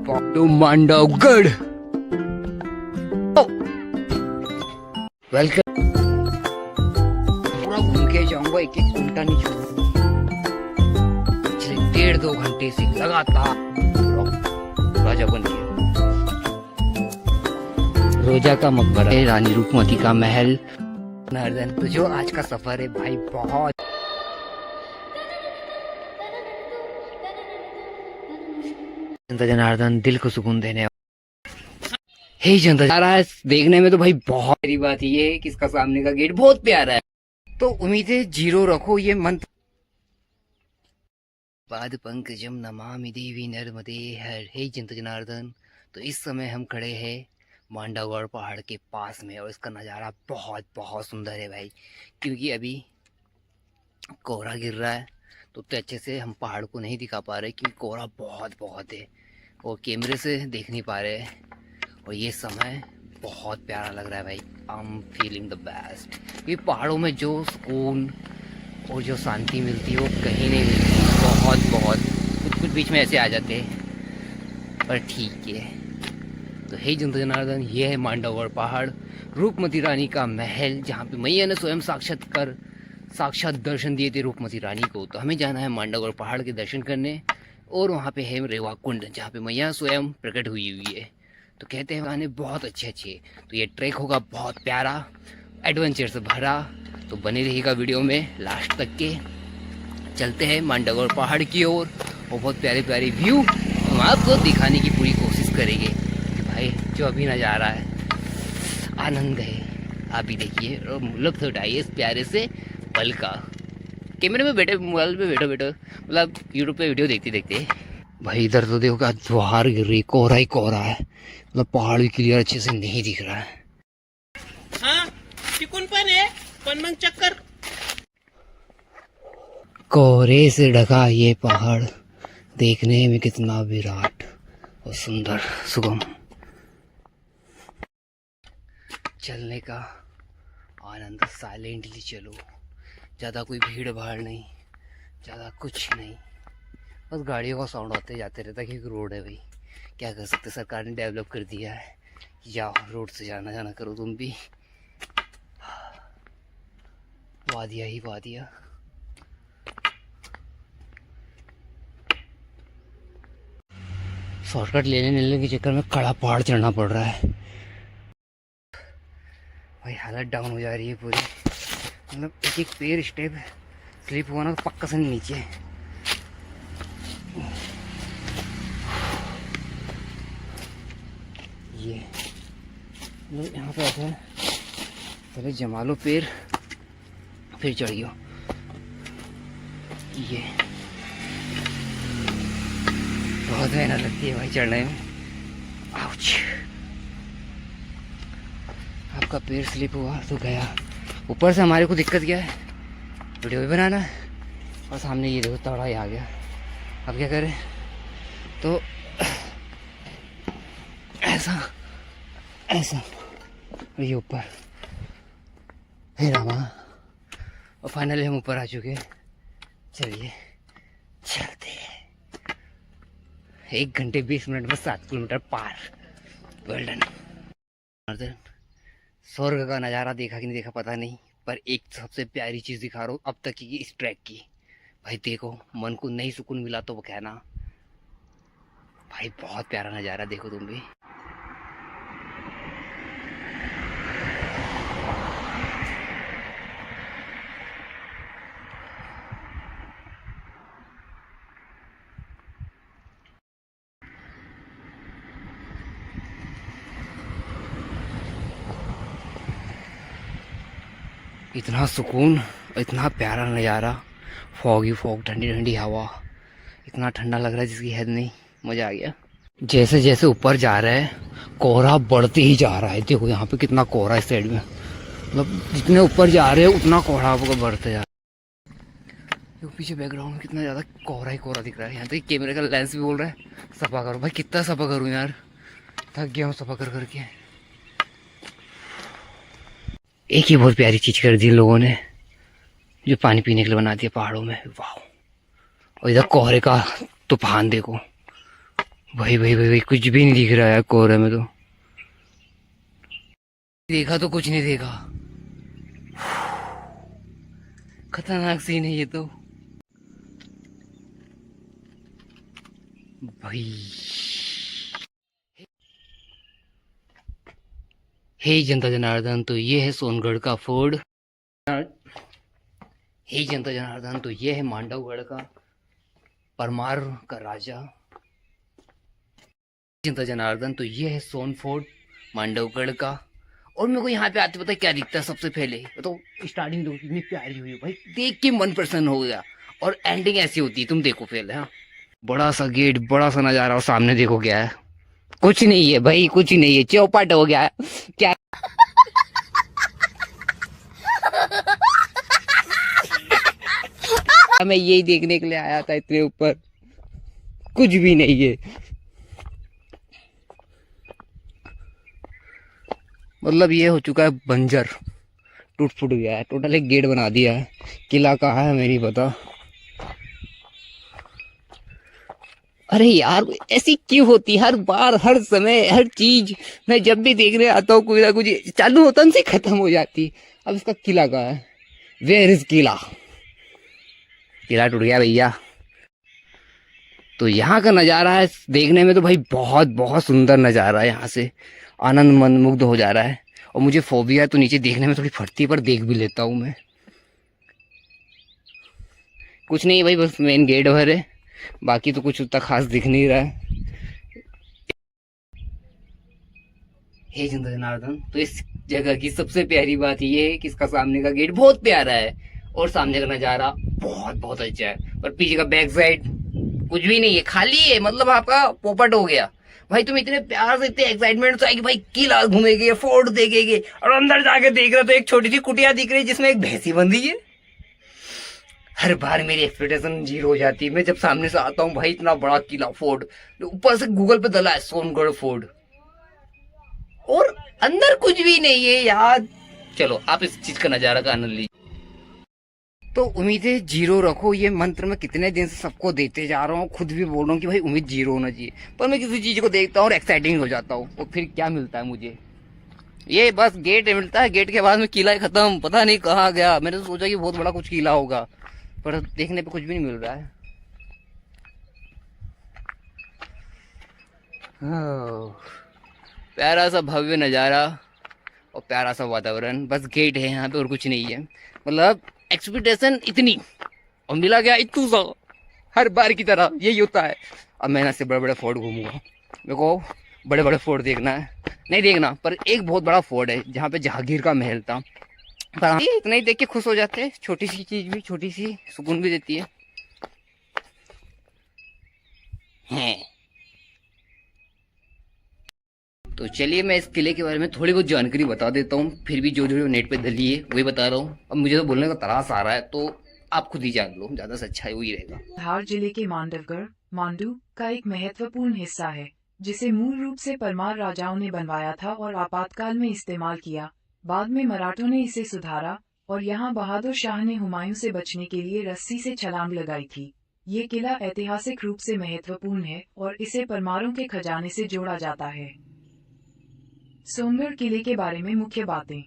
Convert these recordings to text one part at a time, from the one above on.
To Mandavgarh. Welcome. पूरा घूम के जाऊंगा, एक एक घंटा नहीं छोड़ूंगा। पिछले 1.5-2 घंटे से लगातार राजा बन गया। रोजा का मकबरा, रानी रूपमती का महल, नर्दन। तो जो आज का सफर है भाई, बहुत जनता जनार्दन दिल को सुकून देने हे जनता जा रहा है देखने में। तो भाई बहुत बड़ी बात ये है कि इसका सामने का गेट बहुत प्यारा है। तो उम्मीदें 0 रखो, ये मंत्र पाद पंकजम नमामि देवी नर्मदे हर। हे जनता जनार्दन। तो इस समय हम खड़े हैं मांडवगढ़ पहाड़ के पास में, और इसका नज़ारा बहुत बहुत सुंदर है भाई। क्योंकि अभी कोहरा गिर रहा है तो उतने अच्छे से हम पहाड़ को नहीं दिखा पा रहे, क्योंकि कोहरा बहुत बहुत है और कैमरे से देख नहीं पा रहे। और ये समय बहुत प्यारा लग रहा है भाई। I am feeling the best. ये पहाड़ों में जो सुकून और जो शांति मिलती है वो कहीं नहीं मिलती। बहुत बहुत कुछ बीच में ऐसे आ जाते हैं, पर ठीक है। तो हे जनता जनार्दन, ये है मांडवगढ़ पहाड़, रूपमती रानी का महल, जहाँ पे मैया ने स्वयं साक्षात दर्शन दिए थे रूपमती रानी को। तो हमें जाना है मांडवगढ़ पहाड़ के दर्शन करने, और वहाँ पे है रेवा कुंड, जहाँ पे मैया स्वयं प्रकट हुई है। तो कहते हैं गाने बहुत अच्छे अच्छे। तो ये ट्रैक होगा बहुत प्यारा, एडवेंचर से भरा। तो बने रहिएगा वीडियो में लास्ट तक के। चलते हैं मांडवगढ़ पहाड़ की ओर, और बहुत प्यारे प्यारे व्यू हम आपको दिखाने की पूरी कोशिश करेंगे। कि भाई जो अभी नज़ारा है, आनंद है, आप भी देखिए और लुत्फ उठाइए इस प्यारे से पल का। कैमरे में बैठे, मोबाइल पे बैठो मतलब यूट्यूब पे वीडियो देखते देखते। भाई इधर तो देखो क्या ज्वार गिर रही, कोहरा ही कोहरा है, मतलब पहाड़ भी क्लियर अच्छे से नहीं दिख रहा है। हाँ, चिकन पण है, पण मग चक्कर। कोहरे से ढका ये पहाड़ देखने में कितना विराट और सुंदर सुगम। चलने का आनंद, साइलेंटली चलो, ज़्यादा कोई भीड़ भाड़ नहीं, ज़्यादा कुछ नहीं, बस गाड़ियों का साउंड आते जाते रहता है। क्योंकि रोड है भाई, क्या कर सकते, सरकार ने डेवलप कर दिया है। जाओ रोड से जाना करो तुम भी। वादिया ही वादिया। शॉर्टकट लेने के चक्कर में कड़ा पहाड़ चढ़ना पड़ रहा है भाई। हालत डाउन हो जा रही है पूरी, मतलब एक एक पैर स्टेप स्लिप हुआ ना तो पक्का से नीचे। ये मतलब यहाँ पे ऐसा है, पहले जमा लो पैर फिर चढ़ियो। ये बहुत मेहनत लगती है भाई चढ़ने में। आउच, आपका पैर स्लिप हुआ तो गया। ऊपर से हमारे को दिक्कत क्या है, वीडियो भी बनाना है, और सामने ये देखो तड़ा ही आ गया। अब क्या करें, तो ऐसा ऐसा ये ऊपर फिर हम, और फाइनली हम ऊपर आ चुके। चलिए चलते हैं। 1 घंटे 20 मिनट में 7 किलोमीटर पार। Well done. स्वर्ग का नज़ारा देखा कि नहीं देखा पता नहीं, पर एक सबसे प्यारी चीज़ दिखा रहा हूँ अब तक की इस ट्रैक की। भाई देखो, मन को नहीं सुकून मिला तो वो कहना भाई, बहुत प्यारा नज़ारा, देखो तुम भी। इतना सुकून, इतना प्यारा नज़ारा, फॉगी फॉग, ठंडी ठंडी हवा, इतना ठंडा लग रहा है जिसकी हद नहीं। मज़ा आ गया। जैसे जैसे ऊपर जा रहे हैं कोहरा बढ़ते ही जा रहा है। देखो यहाँ पे कितना कोहरा है इस साइड में, मतलब जितने ऊपर जा रहे हैं उतना कोहरा आपको बढ़ते जा रहा है। देखो पीछे बैकग्राउंड में कितना ज़्यादा कोहरा ही कोहरा दिख रहा है। यहाँ तक कैमरे का लेंस भी बोल रहा है सफ़ा करो। भाई कितना सफ़ा करूँ यार, थक गया हूँ सफ़ा कर करके। एक ही बहुत प्यारी चीज़ कर दी लोगों ने, जो पानी पीने के लिए बना दिया पहाड़ों में। वाह, और इधर कोहरे का तूफान देखो, भाई कुछ भी नहीं दिख रहा है कोहरे में। तो देखा तो कुछ नहीं देखा। खतरनाक सीन है ये तो भाई। हे जनता जनार्दन, तो ये है सोनगढ़ का फोर्ट। हे जनता जनार्दन, तो ये है मांडवगढ़ का परमार का राजा। जनता जनार्दन, तो ये है सोन फोर्ट मांडवगढ़ का। और मेरे को यहाँ पे आते पता है क्या दिखता है सबसे पहले तो स्टार्टिंग तो इतनी प्यारी हुई है भाई, देख के मन प्रसन्न हो गया। और एंडिंग ऐसी होती है, तुम देखो पहले। हाँ, बड़ा सा गेट, बड़ा सा नजारा, और सामने देखो क्या है। कुछ नहीं है भाई, कुछ नहीं है, चौपट हो गया है क्या। मैं यही देखने के लिए आया था, इतने ऊपर कुछ भी नहीं है। मतलब ये हो चुका है बंजर, टूट फूट गया है टोटल। एक गेट बना दिया है। किला कहाँ है हमें नहीं पता। अरे यार ऐसी क्यों होती है हर बार, हर समय, हर चीज। मैं जब भी देखने आता हूँ कोई ना कुछ चालू होता है, खत्म हो जाती। अब इसका किला कहाँ है? वेयर इज किला? किला टूट गया भैया। तो यहाँ का नज़ारा है देखने में तो भाई बहुत बहुत सुंदर नज़ारा है। यहाँ से आनंद मन मुग्ध हो जा रहा है। और मुझे फोबिया है तो नीचे देखने में थोड़ी फटती है, पर देख भी लेता हूँ मैं। कुछ नहीं भाई, बस मेन गेट भर है, बाकी तो कुछ उतना खास दिख नहीं रहा है। हे जनता जनार्दन, तो इस जगह की सबसे प्यारी बात ये है कि इसका सामने का गेट बहुत प्यारा है और सामने का नज़ारा बहुत बहुत अच्छा है। और पीछे का बैक साइड कुछ भी नहीं है, खाली है। मतलब आपका पोपट हो गया भाई। तुम इतने प्यार से, इतने एक्साइटमेंट से आएगी भाई, किला घूमेगे, फोर्ट देखेगे, और अंदर जाके देख रहे तो एक छोटी सी कुटिया दिख रही है जिसमें एक भैंसी बंधी है। हर बार मेरी एक्सपेक्टेशन जीरो हो जाती है। मैं जब सामने से आता हूँ भाई, इतना बड़ा किला, फोर्ट, ऊपर से गूगल पे डला है सोनगढ़ फोर्ट, और अंदर कुछ भी नहीं है यार। चलो आप इस चीज का नजारा का आनंद लीजिए। तो उम्मीदें जीरो रखो, ये मंत्र मैं कितने दिन से सबको देते जा रहा हूँ, खुद भी बोल रहा हूँ कि भाई उम्मीद जीरो होना चाहिए। पर मैं किसी चीज को देखता हूँ और एक्साइटिंग हो जाता हूँ, और फिर क्या मिलता है मुझे? ये बस गेट मिलता है, गेट के बाद में किला खत्म, पता नहीं कहाँ गया। मैंने तो सोचा कि बहुत बड़ा कुछ किला होगा, पर देखने पे कुछ भी नहीं मिल रहा है। प्यारा सा भव्य नज़ारा और प्यारा सा वातावरण, बस गेट है यहाँ पे और कुछ नहीं है। मतलब एक्सपेक्टेशन इतनी और मिला गया इतू सा। हर बार की तरह यही होता है। अब मैं यहाँ से बड़े बड़े फोर्ट घूमूंगा। मेरे को बड़े बड़े फोर्ट देखना है, नहीं देखना, पर एक बहुत बड़ा फोर्ट है जहाँ पे जहांगीर का महल था। पर इतना ही देख के खुश हो जाते हैं। छोटी सी चीज भी छोटी सी सुकून भी देती है। तो चलिए मैं इस किले के बारे में थोड़ी बहुत जानकारी बता देता हूँ, फिर भी जो जो नेट पे दली है वही बता रहा हूँ। अब मुझे तो बोलने का तरास आ रहा है, तो आप खुद ही जान लो, ज्यादा से अच्छा वही रहेगा। धार जिले के मांडवगढ़ मांडू का एक महत्वपूर्ण हिस्सा है, जिसे मूल रूप से परमार राजाओं ने बनवाया था और आपातकाल में इस्तेमाल किया। बाद में मराठों ने इसे सुधारा और यहाँ बहादुर शाह ने हुमायूं से बचने के लिए रस्सी से छलांग लगाई थी। ये किला ऐतिहासिक रूप से महत्वपूर्ण है और इसे परमारों के खजाने से जोड़ा जाता है। सोनगढ़ किले के बारे में मुख्य बातें।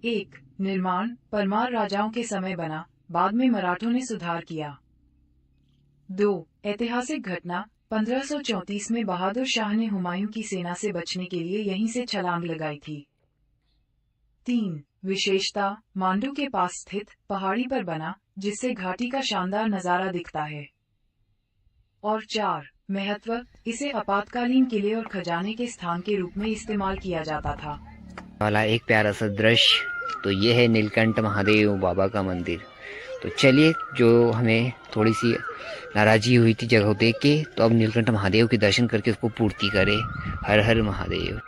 1. निर्माण परमार राजाओं के समय बना, बाद में मराठों ने सुधार किया। 2. ऐतिहासिक घटना 1534 में बहादुर शाह ने हुमायूं की सेना से बचने के लिए यहीं से छलांग लगाई थी। 3. विशेषता मांडू के पास स्थित पहाड़ी पर बना, जिससे घाटी का शानदार नजारा दिखता है। और 4. महत्व इसे आपातकालीन किले और खजाने के स्थान के रूप में इस्तेमाल किया जाता था। वाला एक प्यारा सा दृश्य, तो ये है नीलकंठ महादेव बाबा का मंदिर। तो चलिए, जो हमें थोड़ी सी नाराजी हुई थी जगह देख के, तो अब नीलकंठ महादेव के दर्शन करके उसको पूर्ति करें। हर हर महादेव।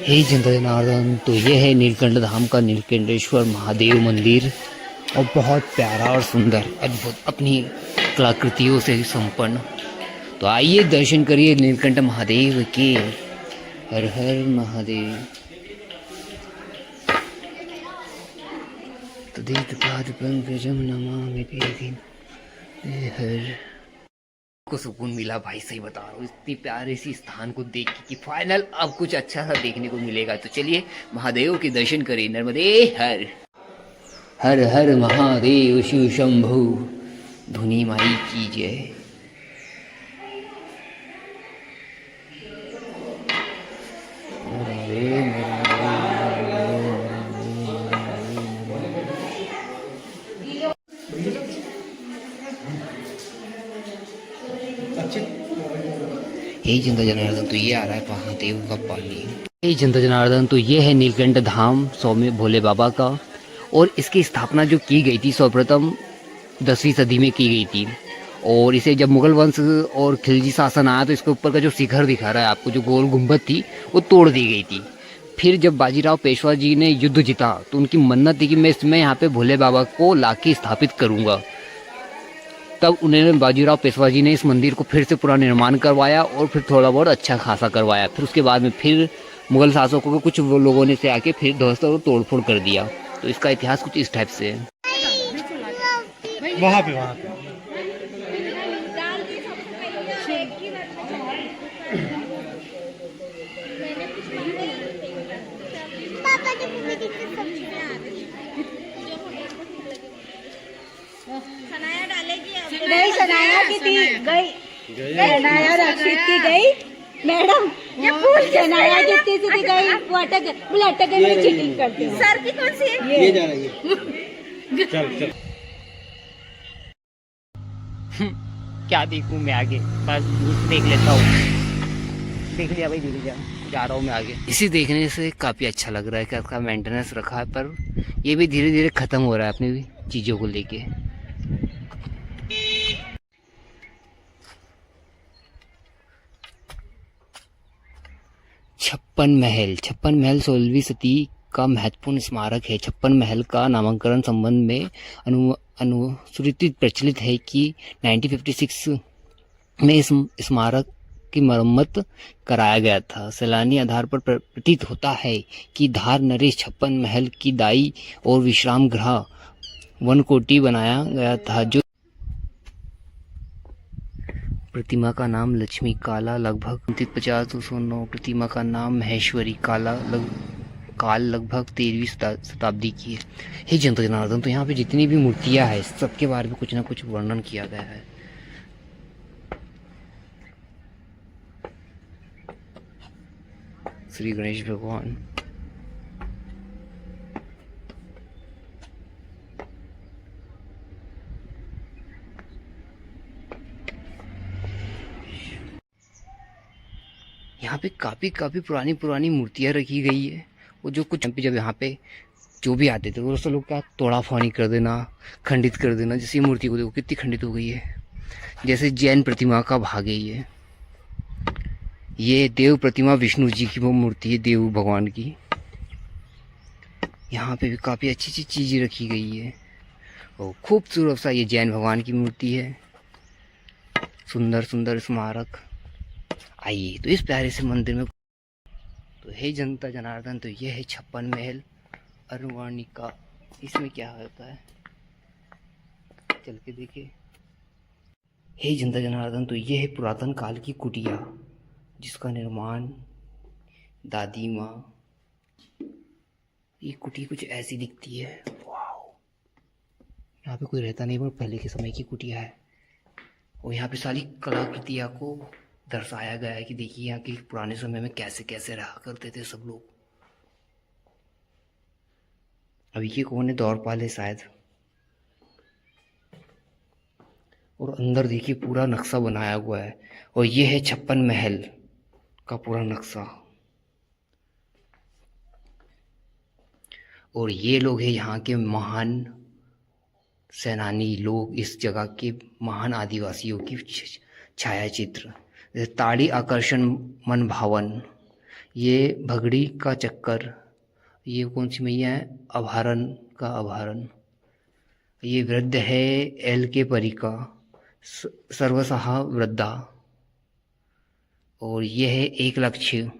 हे जनता जनार्दन, तो ये है नीलकंठ धाम का नीलकंठेश्वर महादेव मंदिर, और बहुत प्यारा और सुंदर, अद्भुत, अपनी कलाकृतियों से संपन्न। तो आइए दर्शन करिए नीलकंठ महादेव के। हर हर महादेव। तदित पाद पंकजम नमामि देवी हर को सुकून मिला भाई, सही बता रहा हूँ, इतनी प्यारे सी स्थान को देख के कि फाइनल अब कुछ अच्छा सा देखने को मिलेगा। तो चलिए महादेव के दर्शन करें। नर्मदे हर हर हर महादेव शिव शंभु, धुनी माई की जय। हे जनता जनार्दन, तो ये आ रहा है महादेव का पानी। हे जनता जनार्दन, तो ये है नीलकंठ धाम सौम्य भोले बाबा का, और इसकी स्थापना जो की गई थी सर्वप्रथम 10वीं सदी में की गई थी। और इसे जब मुगल वंश और खिलजी शासन आया तो इसके ऊपर का जो शिखर दिखा रहा है आपको, जो गोल गुंबद थी वो तोड़ दी गई थी। फिर जब बाजीराव पेशवा जी ने युद्ध जीता तो उनकी मन्नत थी कि मैं इसमें यहाँ पे भोले बाबा को लाके स्थापित करूँगा। तब उन्होंने बाजीराव पेशवा जी ने इस मंदिर को फिर से पूरा निर्माण करवाया और फिर थोड़ा बहुत अच्छा खासा करवाया। फिर उसके बाद में फिर मुगल शासकों को कुछ लोगों ने से आके फिर ध्वस्त और तोड़फोड़ कर दिया। तो इसका इतिहास कुछ इस टाइप से है। वहाँ पे नहीं सनाया की थी गई, सनाया रक्षित की गई मैडम, ये फूल सनाया की थी गई, वो अटक गई में चीटिंग करते हैं। सर की कौन सी है? ये जा रही है। चल क्या देखूं मैं आगे, बस देख लेता हूँ। देख लिया भाई, देख लिया, जा रहा हूँ मैं आगे। इसी देखने से काफ़ी अच्छा लग रहा है कि इसका मेंटेनेंस रखा है, पर ये भी धीरे धीरे ख़त्म हो रहा है अपनी चीज़ों को लेके। छप्पन महल 16वीं सदी का महत्वपूर्ण स्मारक है। छप्पन महल का नामकरण संबंध में अनुश्रुति प्रचलित है कि 1956 में इस स्मारक की मरम्मत कराया गया था। सैलानी आधार पर प्रतीत होता है कि धार नरेश छप्पन महल की दाई और विश्राम गृह वनकोटी बनाया गया था। जो प्रतिमा का नाम लक्ष्मी काला लगभग 50-209, प्रतिमा का नाम महेश्वरी काल लगभग 13वीं शताब्दी की है। हे जनता जनार्दन, तो यहाँ पे जितनी भी मूर्तियाँ हैं सबके बारे में कुछ ना कुछ वर्णन किया गया है। श्री गणेश भगवान, यहाँ पे काफ़ी पुरानी मूर्तियाँ रखी गई है। वो जो कुछ जब यहाँ पे जो भी आते थे वो सब लोग क्या तोड़ा फानी कर देना, खंडित कर देना। जैसे मूर्ति को देखो कितनी खंडित हो गई है, जैसे जैन प्रतिमा का भाग है ये देव प्रतिमा विष्णु जी की वो मूर्ति है, देव भगवान की। यहाँ पे भी काफ़ी अच्छी चीज़ें रखी गई है और खूबसूरत सा ये जैन भगवान की मूर्ति है। सुंदर स्मारक। आइए तो इस प्यारे से मंदिर में। तो हे जनता जनार्दन, तो ये है छप्पन महल अरुवाणिका। इसमें क्या होता है चल के देखिए। हे जनता जनार्दन, तो ये है पुरातन काल की कुटिया जिसका निर्माण दादी माँ, ये कुटी कुछ ऐसी दिखती है। वाओ, यहाँ पे कोई रहता नहीं पर पहले के समय की कुटिया है। और यहाँ पे सारी कलाकृतियाँ को दर्शाया गया है कि देखिए यहाँ के पुराने समय में कैसे कैसे रहा करते थे सब लोग। अभी के कौन है, दौरपाल है शायद। और अंदर देखिए पूरा नक्शा बनाया हुआ है और ये है छप्पन महल का पूरा नक्शा। और ये लोग हैं यहाँ के महान सेनानी लोग, इस जगह के महान आदिवासियों की छाया चित्र। जैसे ताड़ी आकर्षण मन भावन, ये भगड़ी का चक्कर, ये कौन सी मैया है, अभारण का अभारण, ये वृद्ध है एल के परिका सर्वसहा वृद्धा, और ये है एक लक्ष्य,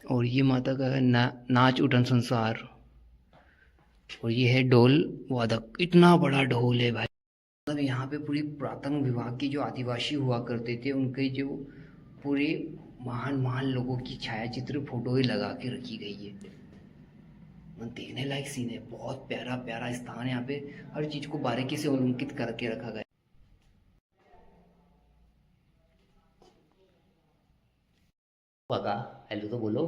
और ये माता का है नाच उठन संसार, और ये है ढोल वादक, इतना बड़ा ढोल है भाई। मतलब यहाँ पे पूरी पुरातन विभाग के जो आदिवासी हुआ करते थे उनके जो पूरे महान महान लोगों की छायाचित्र फोटो ही लगा के रखी गई है। देखने लायक सीन है, बहुत प्यारा प्यारा स्थान है। यहाँ पे हर चीज को बारीकी से उल्लेखित करके रखा गया। पका हेलो तो बोलो।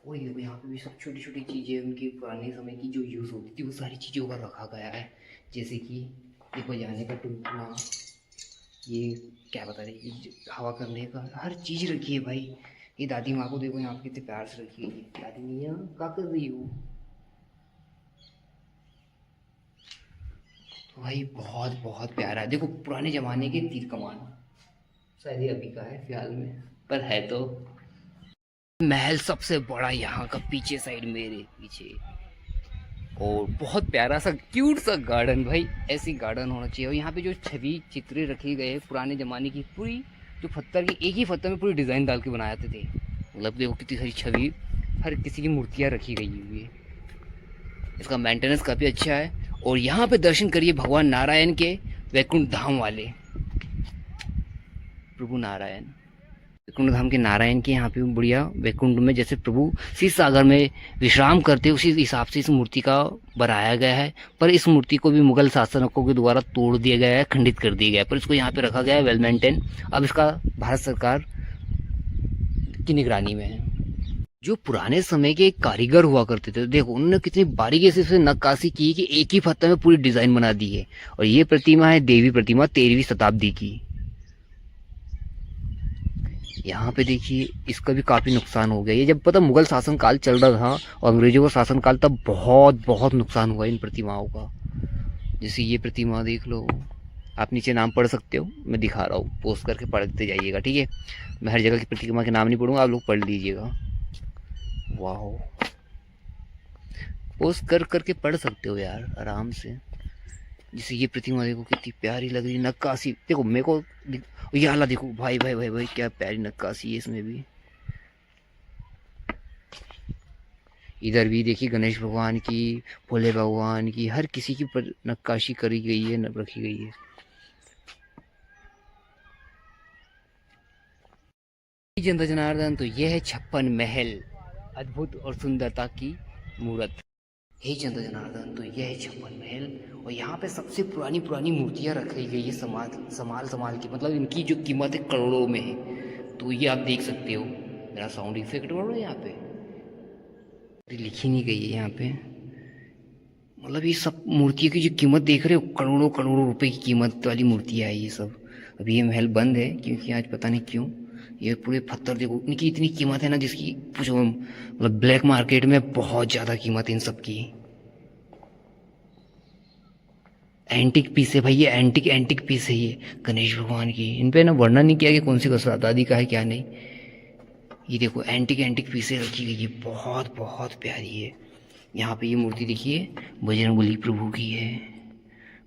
वही यहाँ पे भी सब छोटी छोटी चीजें उनके पुराने समय की जो यूज होती थी वो सारी चीजों का रखा गया है। जैसे कि ये बजाने का टुनटुना, ये क्या बता रहे, हवा करने का हर चीज रखी है भाई। ये दादी माँ को देखो यहाँ पे कितने प्यार से रखी है। दादी मियाँ क्या कर रही हो भाई? बहुत बहुत प्यारा है। देखो पुराने जमाने के तीर कमान, शायद ये अभी का है फिलहाल में, पर है तो। महल सबसे बड़ा यहाँ का पीछे साइड मेरे पीछे, और बहुत प्यारा सा क्यूट सा गार्डन भाई। ऐसी गार्डन होना चाहिए। और यहाँ पे जो छवि चित्रे रखे गए पुराने ज़माने की, पूरी जो पत्थर की, एक ही पत्थर में पूरी डिज़ाइन डाल के बनाए थे। मतलब देखो कितनी सारी छवि, हर किसी की मूर्तियाँ रखी गई हुई है। इसका मेंटेनेंस काफ़ी अच्छा है। और यहाँ पे दर्शन करिए भगवान नारायण के, वैकुंठ धाम वाले प्रभु नारायण, वैकुंठ धाम के नारायण के यहाँ पे बढ़िया वैकुंठ में जैसे प्रभु शीश सागर में विश्राम करते उसी हिसाब से इस मूर्ति का बनाया गया है। पर इस मूर्ति को भी मुगल शासकों के द्वारा तोड़ दिया गया है, खंडित कर दिया गया है, पर इसको यहाँ पे रखा गया है वेल मेंटेन। अब इसका भारत सरकार की निगरानी में है। जो पुराने समय के कारीगर हुआ करते थे, देखो उन्होंने कितनी बारीकी से इसे नक्काशी की कि एक ही पत्थर में पूरी डिजाइन बना दी है। और ये प्रतिमा है देवी प्रतिमा 13वीं शताब्दी की। यहाँ पे देखिए इसका भी काफी नुकसान हो गया। ये जब पता मुगल शासन काल चल रहा था और अंग्रेजों का शासन काल, तब बहुत बहुत नुकसान हुआ इन प्रतिमाओं का। जैसे ये प्रतिमा देख लो, आप नीचे नाम पढ़ सकते हो, मैं दिखा रहा हूँ, पोस्ट करके पढ़ते जाइएगा, ठीक है। मैं हर जगह की प्रतिमा के नाम नहीं पढ़ूंगा, आप लोग पढ़ लीजिएगा। वाह, पोस्ट कर करके पढ़ सकते हो यार आराम से। जैसे ये प्रतिमा देखो कितनी प्यारी लग रही है, नक्काशी देखो मेरे को। ये वाला देखो भाई भाई भाई भाई, क्या प्यारी नक्काशी है इसमें भी। इधर भी देखिए गणेश भगवान की, भोले भगवान की, हर किसी की नक्काशी करी गई है, रखी गई है। जनता जनार्दन, तो यह है 56 महल, अद्भुत और सुंदरता की मूर्त। हे जनता जनार्दन, तो यह है 56 महल। और यहाँ पे सबसे पुरानी पुरानी मूर्तियाँ रखी गई है संभाल की। मतलब इनकी जो कीमत है करोड़ों में है। तो ये आप देख सकते हो। मेरा साउंड इफेक्ट बढ़ रहा है यहाँ पे, लिखी नहीं गई है यहाँ पे। मतलब ये सब मूर्तियों की जो कीमत देख रहे हो, करोड़ों करोड़ों रुपए की कीमत वाली मूर्तियाँ है ये सब। अभी ये महल बंद है क्योंकि आज पता नहीं क्यों। ये पूरे पत्थर देखो, इनकी इतनी कीमत है ना जिसकी पूछो, मतलब ब्लैक मार्केट में बहुत ज़्यादा कीमत है इन सब की। एंटिक पीस है भाई, ये एंटिक पीस है ये गणेश भगवान की। इन पे ना वर्णन नहीं किया कि कौन सी कसरादादी का है क्या नहीं। ये देखो एंटिक पीसें रखी गई है, बहुत बहुत प्यारी है। यहाँ पे ये मूर्ति देखिए बजरंगबली प्रभु की है,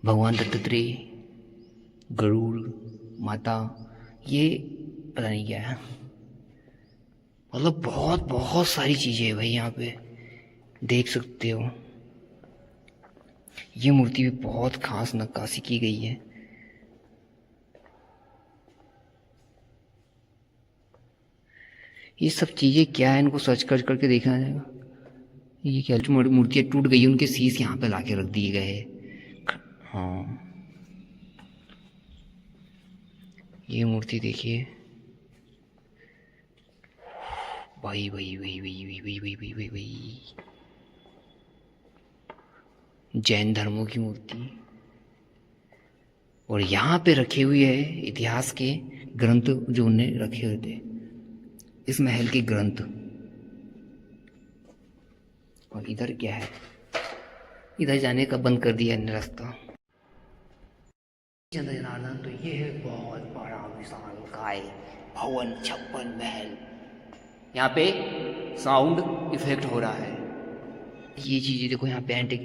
भगवान दत्तात्रेय, गरुड़ माता, ये पता नहीं क्या है। मतलब बहुत बहुत सारी चीजें है भाई यहाँ पे, देख सकते हो। ये मूर्ति भी बहुत खास नक्काशी की गई है। ये सब चीजें क्या है, इनको सर्च कर करके देखना जाएगा। ये क्या मूर्तियाँ टूट गई, उनके शीश यहाँ पे लाके रख दिए गए हैं। हाँ ये मूर्ति देखिए भाई भाई भाई भाई भाई भाई भाई भाई भाई भाई, जैन धर्मों की मूर्ति। और यहाँ पे रखे हुए है इतिहास के ग्रंथ जो उन्हें रखे हुए थे, इस महल के ग्रंथ। और इधर क्या है, इधर जाने का बंद कर दिया इन्हें रास्ता। जनता जनार्दन, तो ये है बहुत बड़ा विशाल काय भवन 56 महल। यहाँ पे साउंड इफेक्ट हो रहा है। ये चीजें देखो यहाँ पे एंटिक,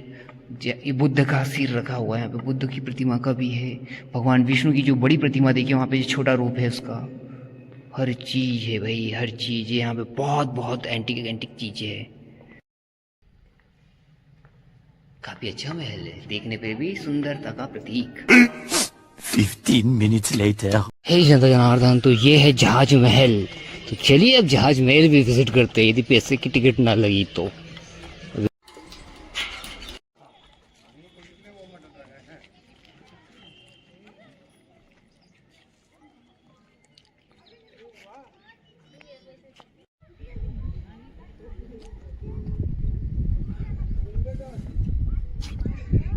ये बुद्ध का सिर रखा हुआ है, यहाँ पे बुद्ध की प्रतिमा का भी है। भगवान विष्णु की जो बड़ी प्रतिमा देखिए वहाँ पे जो छोटा रूप है उसका, हर चीज है भाई, हर चीज है यहाँ पे। बहुत बहुत एंटिक चीजें है। काफी अच्छा महल है, देखने पे भी सुंदरता का प्रतीक। 15 minutes later. हे जनता जनार्दन, तो ये है जहाज महल। तो चलिए अब जहाज महल भी विजिट करते हैं, यदि पैसे की टिकट ना लगी तो।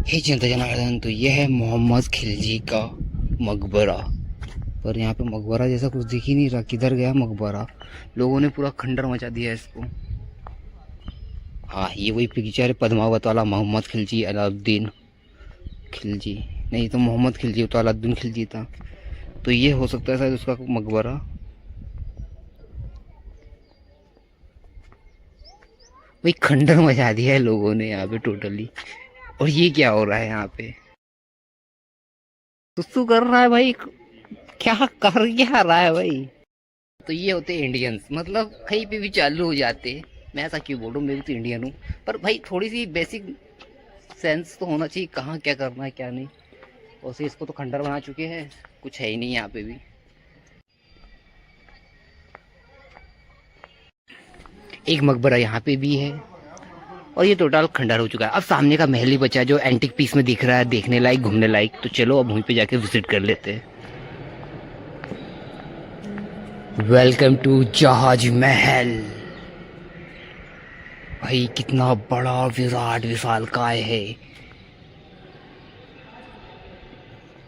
हे जनता जनार्दन, तो यह है मोहम्मद खिलजी का मकबरा। पर यहाँ पे मकबरा जैसा कुछ दिख ही नहीं रहा, किधर गया मकबरा? लोगों ने पूरा खंडर मचा दिया है इसको। हाँ, ये वही पिक्चर है पद्मावत वाला, मोहम्मद खिलजी अलाउद्दीन खिलजी। नहीं तो मोहम्मद खिलजी तो अलाउद्दीन खिलजी था। तो ये हो सकता है शायद उसका मकबरा। वही खंडर मचा दिया है लोगों ने यहाँ पे टोटली। और ये क्या हो रहा है यहाँ पे? सुसु कर रहा है भाई, क्या कर क्या रहा है भाई? तो ये होते इंडियंस, मतलब कहीं पे भी चालू हो जाते। मैं ऐसा क्यों बोल रहा हूँ, मैं भी तो इंडियन हूँ, पर भाई थोड़ी सी बेसिक सेंस तो होना चाहिए, कहाँ क्या करना है क्या नहीं। और से इसको तो खंडर बना चुके हैं, कुछ है ही नहीं यहाँ पे भी। एक मकबरा यहाँ पे भी है और ये टोटल खंडर हो चुका है। अब सामने का महल ही बचा है जो एंटिक पीस में दिख रहा है, देखने लायक, घूमने लायक। तो चलो अब वहीं पे जाके विजिट कर लेते हैं। वेलकम टू जहाज महल। भाई कितना बड़ा विराट विशालकाय है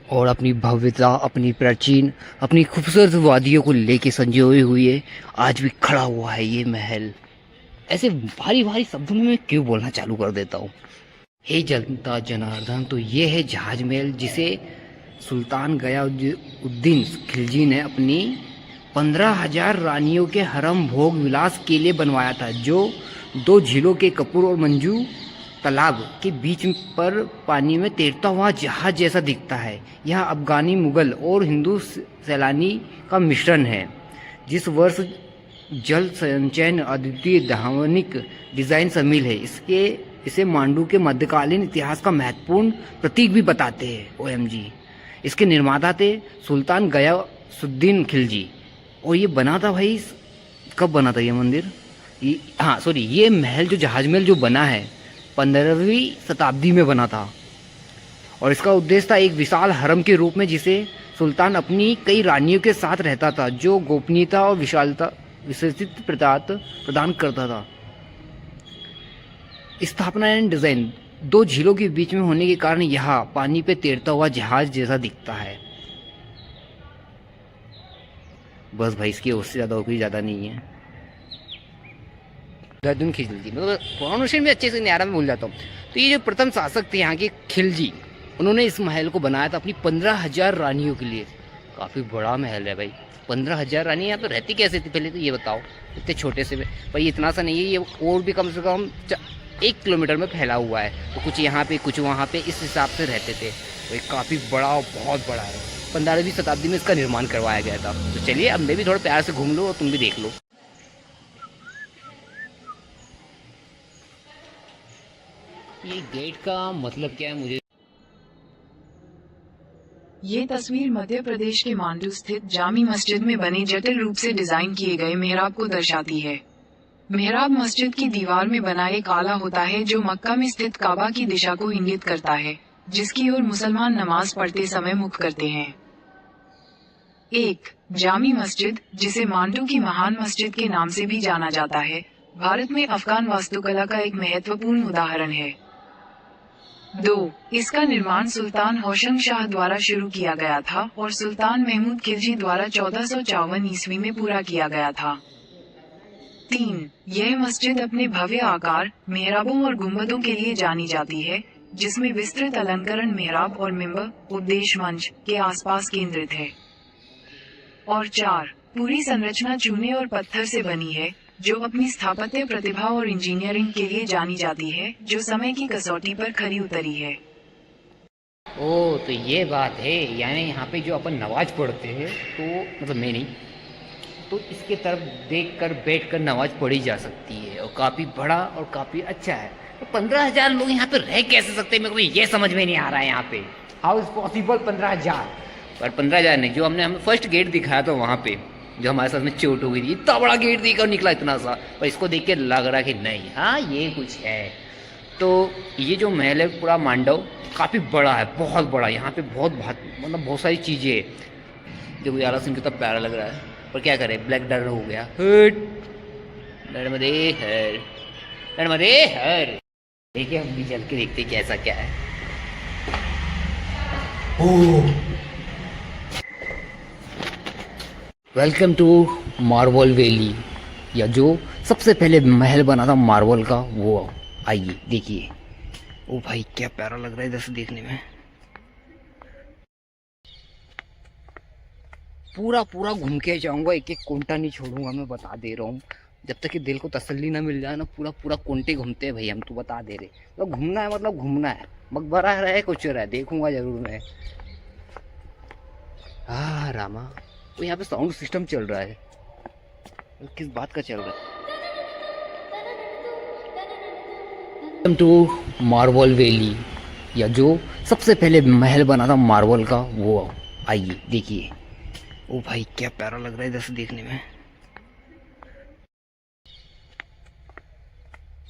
और अपनी भव्यता, अपनी प्राचीन, अपनी खूबसूरत वादियों को लेके संजोए हुए आज भी खड़ा हुआ है ये महल। ऐसे भारी भारी शब्दों में मैं क्यों बोलना चालू कर देता हूँ। हे जनता जनार्दन, तो ये है जहाज महल जिसे सुल्तान गयाउद्दीन खिलजी ने अपनी 15,000 रानियों के हरम भोग विलास के लिए बनवाया था, जो 2 झीलों के कपूर और मंजू तालाब के बीच पर पानी में तैरता हुआ जहाज जैसा दिखता है। यह अफगानी, मुगल और हिंदू सैलानी का मिश्रण है। जिस वर्ष जल संचयन अद्वितीय धावनिक डिजाइन शामिल है, इसे मांडू के मध्यकालीन इतिहास का महत्वपूर्ण प्रतीक भी बताते हैं। OMG, इसके निर्माता थे सुल्तान गयासुद्दीन खिलजी। और ये बना था भाई, कब बना था ये मंदिर? ये महल जो जहाज महल जो बना है 15वीं शताब्दी में बना था। और इसका उद्देश्य था एक विशाल हरम के रूप में, जिसे सुल्तान अपनी कई रानियों के साथ रहता था, जो गोपनीयता और विस्तृत प्रदान करता था। स्थापना एंड डिजाइन 2 झीलों के बीच में होने के कारण यह पानी पे तैरता हुआ जहाज जैसा दिखता है। बस भाई, इसकी उससे ज्यादा और कोई ज्यादा नहीं है। गयासुद्दीन खिलजी, मतलब प्रोनाउंसिएशन भी अच्छे से नहीं आ रहा, मैं भूल जाता हूँ। तो ये जो प्रथम शासक थे यहाँ के खिलजी, उन्होंने इस महल को बनाया था अपनी 15,000 रानियों के लिए। काफी बड़ा महल है भाई। 15,000 रानी यहाँ तो रहती कैसे थी पहले, तो ये बताओ, इतने छोटे से में। भाई इतना सा नहीं है, ये और भी कम से कम 1 किलोमीटर में फैला हुआ है। तो कुछ यहाँ पे कुछ वहाँ पे, इस हिसाब से रहते थे। तो ये काफ़ी बड़ा और बहुत बड़ा है। 15वीं शताब्दी में इसका निर्माण करवाया गया था। तो चलिए अब मैं भी थोड़ा प्यार से घूम लूँ और तुम भी देख लो। ये गेट का मतलब क्या है मुझे? ये तस्वीर मध्य प्रदेश के मांडू स्थित जामी मस्जिद में बने जटिल रूप से डिजाइन किए गए मेहराब को दर्शाती है। मेहराब मस्जिद की दीवार में बना एक आला होता है जो मक्का में स्थित काबा की दिशा को इंगित करता है, जिसकी ओर मुसलमान नमाज पढ़ते समय मुख करते हैं। 1. जामी मस्जिद, जिसे मांडू की महान मस्जिद के नाम से भी जाना जाता है, भारत में अफगान वास्तुकला का एक महत्वपूर्ण उदाहरण है। 2. इसका निर्माण सुल्तान होशंग शाह द्वारा शुरू किया गया था और सुल्तान महमूद खिलजी द्वारा 1454 ईस्वी में पूरा किया गया था। 3. यह मस्जिद अपने भव्य आकार, मेहराबों और गुंबदों के लिए जानी जाती है, जिसमें विस्तृत अलंकरण मेहराब और मिंबर, उपदेश मंच के आसपास केंद्रित है। और 4. पूरी संरचना चूने और पत्थर से बनी है, जो अपनी स्थापत्य प्रतिभा और इंजीनियरिंग के लिए जानी जाती है, जो समय की कसौटी पर खरी उतरी है। ओ, तो ये बात है, यानी यहाँ पे जो अपन नमाज पढ़ते हैं, तो मतलब मैं नहीं, तो इसके तरफ देखकर बैठकर नमाज पढ़ी जा सकती है और काफ़ी बड़ा और काफ़ी अच्छा है। 15,000 लोग यहाँ पे रह कैसे सकते हैं, मेरे को ये समझ में नहीं आ रहा है यहाँ पे। How is possible 15,000? पर 15,000 नहीं, जो हमने हमें फर्स्ट गेट दिखाया था वहाँ पे, जो हमारे साथ में चोट हो गई थी, इतना बड़ा गेट देखकर निकला इतना सा, पर इसको देख के लग रहा कि नहीं, हाँ ये कुछ है। तो ये जो महल है पूरा मांडव काफ़ी बड़ा है, बहुत बड़ा। यहाँ पे मतलब बहुत सारी चीज़ें हैं। देखो यारा सिंह कितना प्यारा लग रहा है, पर क्या करें, ब्लैक डर हो गया। नर्मदे हर, नर्मदे हर। देखिए हम भी चल के देखते कैसा क्या है। वेलकम टू मार्बल वैली, या जो सबसे पहले महल बना था मार्बल का, वो आइए देखिए। ओ भाई क्या प्यारा लग रहा है इधर से देखने में। पूरा पूरा घूम के जाऊंगा, एक एक कोंटा नहीं छोड़ूंगा, मैं बता दे रहा हूँ। जब तक कि दिल को तसल्ली ना मिल जाए ना, पूरा पूरा कोंटे घूमते हैं भाई हम, तो बता दे रहे। तो घूमना है मतलब घूमना है, मकबरा रहे कुछ रहे, देखूंगा जरूर मैं। हाँ रामा, तो यहाँ पे साउंड सिस्टम चल रहा है, किस बात का चल रहा है? वेलकम टू मार्बल वैली, या जो सबसे पहले महल बना था मार्बल का, वो आइए देखिए। ओ भाई क्या प्यारा लग रहा है इधर से देखने में।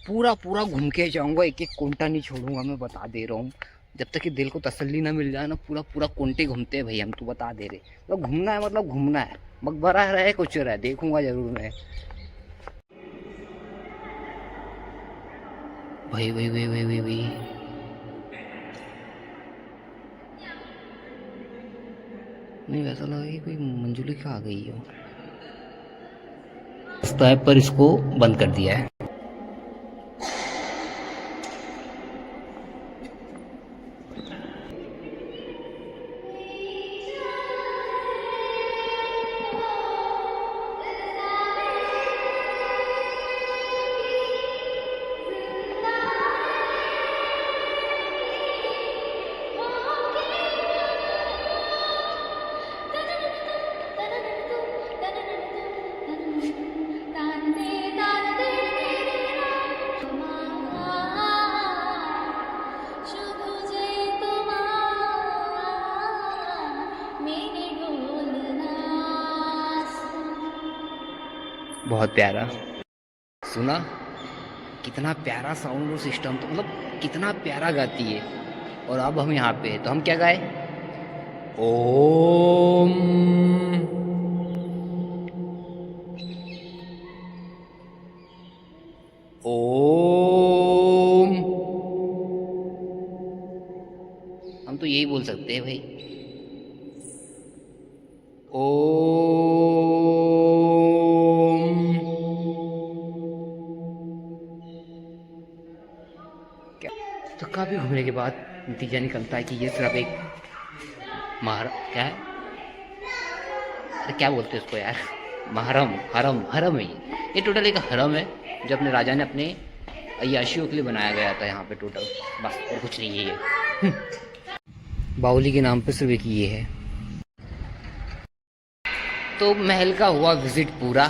पूरा पूरा घूम के जाऊंगा, एक एक कोंटा नहीं छोड़ूंगा, मैं बता दे रहा हूँ। जब तक कि दिल को तसल्ली ना मिल जाए ना, पूरा पूरा कोंटे घूमते हैं भाई हम, तो बता दे रहे। तो घूमना है मतलब घूमना है, मकबरा रहे कुछ रहे, देखूंगा जरूर मैं। भाई भाई भाई भाई भाई भाई, नहीं वैसा लगा कि कोई मंजुलिका आ गई हो। रास्ता है पर इसको बंद कर दिया है। बहुत प्यारा सुना, कितना प्यारा साउंड सिस्टम, तो मतलब कितना प्यारा गाती है। और अब हम यहाँ पे, तो हम क्या गाए? ओम ओम, हम तो यही बोल सकते हैं भाई, तो काफ़ी घूमने के बाद नतीजा निकलता है कि ये सिर्फ एक क्या है, अरे क्या बोलते हैं उसको यार, हरम है ये टोटल एक हरम है, जो अपने राजा ने अपने अय्याशियों के लिए बनाया गया था यहाँ पे टोटल, बस और कुछ नहीं है ये। बाउली के नाम पे सिर्फ एक ये है। तो महल का हुआ विजिट पूरा,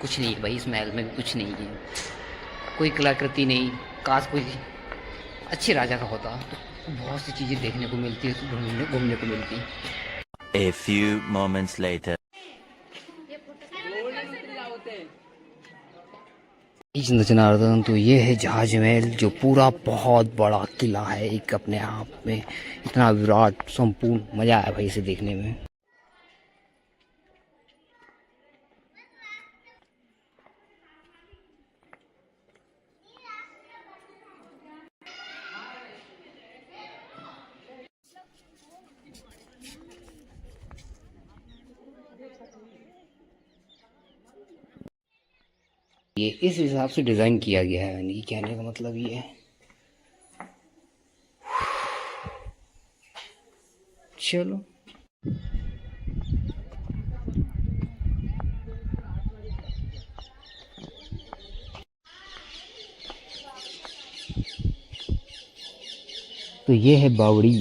कुछ नहीं है भाई इस महल में, कुछ नहीं है, कोई कलाकृति नहीं। काश कोई अच्छे राजा का होता तो बहुत सी चीजें देखने को मिलती है, तो घूमने को मिलती। A few moments later. Janardan, तो ये है जहाज महल, जो पूरा बहुत बड़ा किला है एक अपने आप में, इतना विराट संपूर्ण, मजा आया भाई इसे देखने में। ये इस हिसाब से डिज़ाइन किया गया है, यानी कि कहने का मतलब ये है। चलो तो ये है बावड़ी,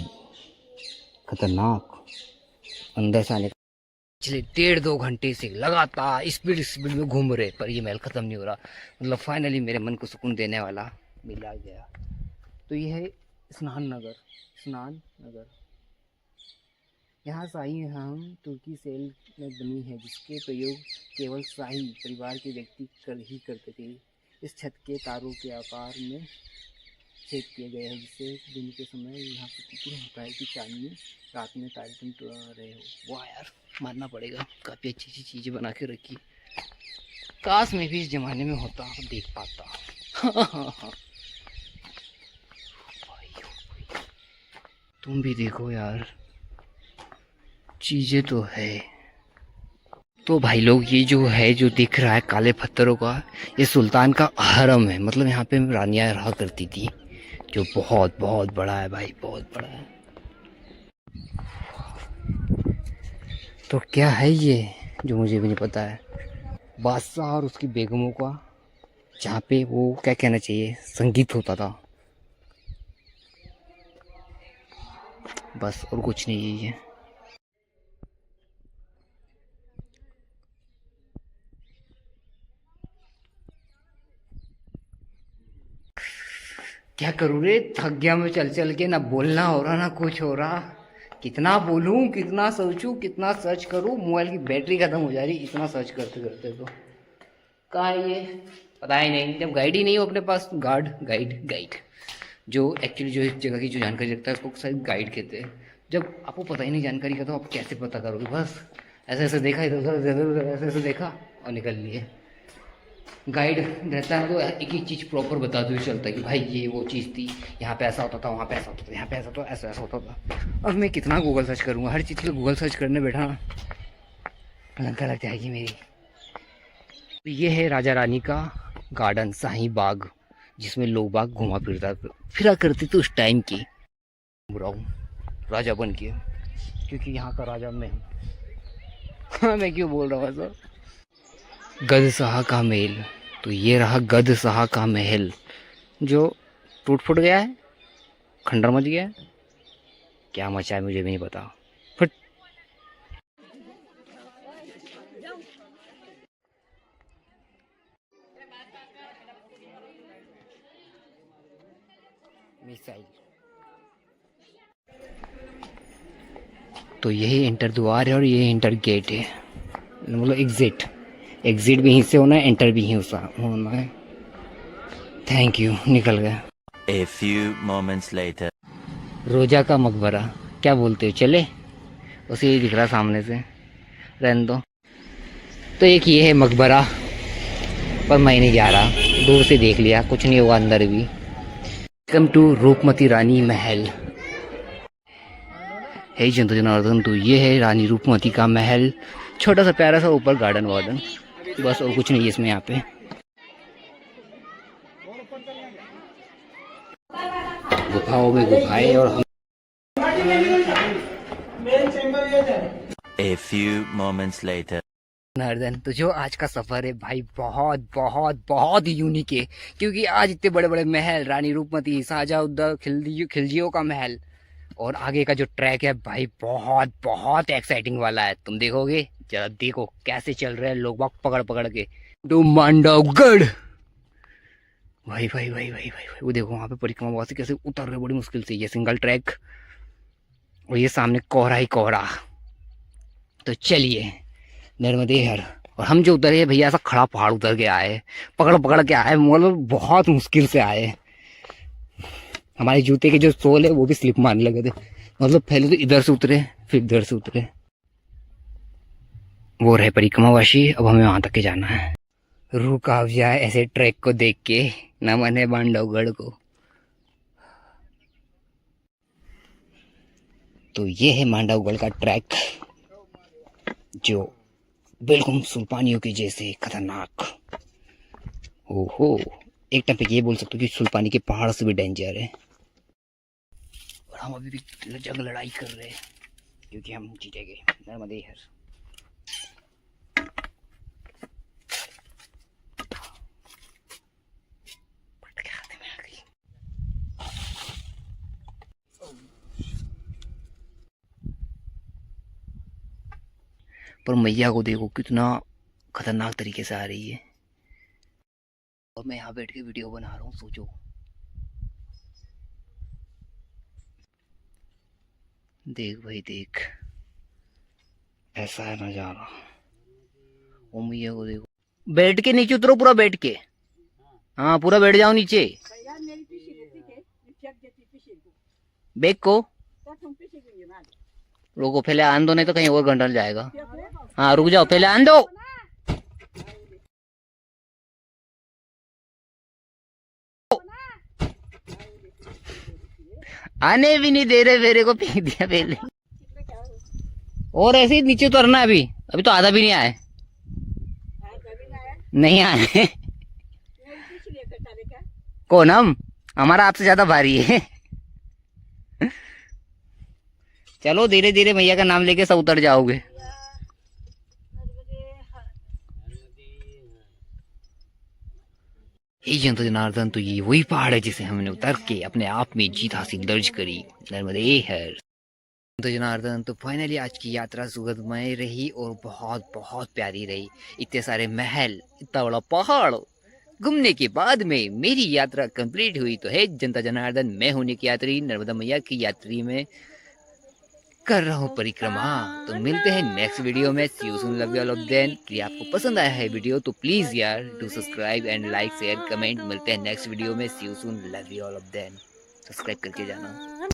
खतरनाक, अंदर से आने पिछले 1.5-2 घंटे से लगातार स्पीड में घूम रहे, पर ये महल ख़त्म नहीं हो रहा। मतलब फाइनली मेरे मन को सुकून देने वाला मिल आ गया। तो ये है स्नान नगर। यहाँ शाही हम तुर्की सेल में बनी है, जिसके प्रयोग केवल शाही परिवार के व्यक्ति ही करते थे। इस छत के तारों के आकार में छेद किए गए हैं, जिससे दिन के समय यहाँ प्रतीत होता है कि चांदनी रात में तारे टुनटुना रहे हो। वाह यार, मानना पड़ेगा, काफ़ी अच्छी चीज़ें बना के रखी। काश मैं भी इस ज़माने में होता और देख पाता। तुम भी देखो यार, चीज़ें तो है। तो भाई लोग, ये जो है जो दिख रहा है काले पत्थरों का, ये सुल्तान का हरम है। मतलब यहाँ पे रानियाँ रहा करती थी, जो बहुत बहुत बड़ा है भाई, बहुत बड़ा है। तो क्या है ये जो मुझे भी नहीं पता है। बादशाह और उसकी बेगमों का, जहाँ पे वो क्या कहना चाहिए, संगीत होता था, बस और कुछ नहीं है ये। क्या करूँ रे, थक गया मैं चल चल के, ना बोलना हो रहा ना कुछ हो रहा। कितना बोलूँ, कितना सोचूं, कितना सर्च करूँ, मोबाइल की बैटरी खत्म हो जा रही इतना सर्च करते करते। तो कहाँ है ये, पता ही नहीं। जब गाइड ही नहीं हो अपने पास, गाइड जो एक्चुअली जो इस जगह की जो जानकारी रखता है उसको शायद गाइड कहते हैं। जब आपको पता ही नहीं जानकारी का, तो आप कैसे पता करोगे। बस ऐसे ऐसे देखा, इधर उधर ऐसे ऐसे देखा और निकल लिए। गाइड रहता है तो एक ही चीज़ प्रॉपर बताते हुए चलता है कि भाई ये वो चीज़ थी, यहाँ पे ऐसा होता था, वहाँ पे ऐसा होता था, यहाँ पे ऐसा था, ऐसा ऐसा होता था। अब मैं कितना गूगल सर्च करूँगा, हर चीज़ के लिए गूगल सर्च करने बैठा ना, लंका लग जाएगी मेरी। तो ये है राजा रानी का गार्डन, शाही बाग, जिसमें लोग बाग घुमा फिरा करते थे उस टाइम की। घूम रहा हूँ राजा बन के, क्योंकि यहाँ का राजा मैं हूँ। मैं क्यों बोल रहा हूँ ऐसा। गद शाह का मेल, तो ये रहा गद शाह का महल, जो टूट फूट गया है, खंडर मच गया है। क्या मचा है मुझे भी नहीं पता। फट मिसाइल। तो यही इंटर द्वार है और ये इंटर गेट है, मतलब एग्जिट भी यहीं से होना है, एंटर भी यहीं से होना है। थैंक यू, निकल गया। A few moments later. रोजा का मकबरा, क्या बोलते हो, चले? उसे ही दिख रहा सामने से, रहने दो। तो एक ये है मकबरा, पर मैं नहीं जा रहा, दूर से देख लिया, कुछ नहीं होगा अंदर भी। वेलकम टू रूपमती रानी महल। हे जंतु जनार्दन, तो ये है रानी रूपमती का महल, छोटा सा प्यारा सा, ऊपर गार्डन वार्डन, बस और कुछ नहीं है इसमें। यहाँ पे गुफाओं में गुफाएं और A few moments later. Janardan, तो जो आज का सफर है भाई, बहुत बहुत बहुत यूनिक है, क्योंकि आज इतने बड़े बड़े महल, रानी रूपमती, शाहजहाँ खिलजियों का महल, और आगे का जो ट्रैक है भाई बहुत बहुत एक्साइटिंग वाला है। तुम देखोगे, जरा देखो कैसे चल रहे हैं लोग बाग पकड़ पकड़ के। मांडवगढ़, भाई भाई भाई भाई भाई वो देखो वहाँ पे परिक्रमा वासी कैसे उतर रहे बड़ी मुश्किल से। ये सिंगल ट्रैक और ये सामने कोहरा ही कोहरा। तो चलिए नर्मदे हर, और हम जो उतरे हैं भैया, ऐसा खड़ा पहाड़ उतर के आए, पकड़ पकड़ के आए, मतलब बहुत मुश्किल से आए। हमारे जूते के जो सोल है वो भी स्लिप मारने लगे थे, मतलब पहले तो इधर से उतरे फिर इधर से उतरे। वो रहे परिक्रमावासी, अब हमें वहां तक के जाना है। रूह कांप जाए ऐसे ट्रैक को देख के, नमन है बांडवगढ़ को। तो ये है मांडवगढ़ का ट्रैक, जो बिल्कुल सुल्पानियों के जैसे खतरनाक। ओहो, एक टाइम पे ये बोल सकते हो कि सुल्पानी के पहाड़ से भी डेंजर है। और हम अभी भी जंग लड़ाई कर रहे हैं, क्योंकि हम जीतेंगे नर्मदे हर। पर मैया को देखो कितना खतरनाक तरीके से आ रही है। और मैं यहाँ बैठ के वीडियो बना रहा हूँ, सोचो। देख भाई देख, ऐसा है नजारा। ओ मैया को देखो, बैठ के नीचे उतरो, पूरा बैठ के। हाँ पूरा बैठ जाओ नीचे। बैग को रुको, पहले आन दो, नहीं तो कहीं और गंडल जाएगा। हाँ रुक जाओ, पहले आन दो। आने भी नहीं दे रहे, मेरे को फेंक दिया पहले। और ऐसे ही नीचे उतरना है। अभी अभी तो आधा भी नहीं आए, नहीं आए। कौन? हम? हमारा आपसे ज्यादा भारी है। चलो धीरे धीरे मैया का नाम लेके सब उतर जाओगे। हे जंत जनार्दन, तो ये वही पहाड़ है जिसे हमने उतर के अपने आप में जीत हासिल दर्ज करी। नर्मदे हर। तो जनार्दन, तो फाइनली आज की यात्रा सुखदमय रही और बहुत बहुत प्यारी रही। इतने सारे महल, इतना बड़ा पहाड़ घूमने के बाद में मेरी यात्रा कंप्लीट हुई। तो है जनता जनार्दन, मैं होने की यात्री, नर्मदा मैया की यात्री में कर रहा हूँ परिक्रमा। तो मिलते हैं नेक्स्ट वीडियो में। See you soon, love you all of them. कि आपको पसंद आया है वीडियो तो प्लीज यार do subscribe and like share comment. मिलते हैं नेक्स्ट वीडियो में। See you soon, love you all of them. Subscribe करके जाना।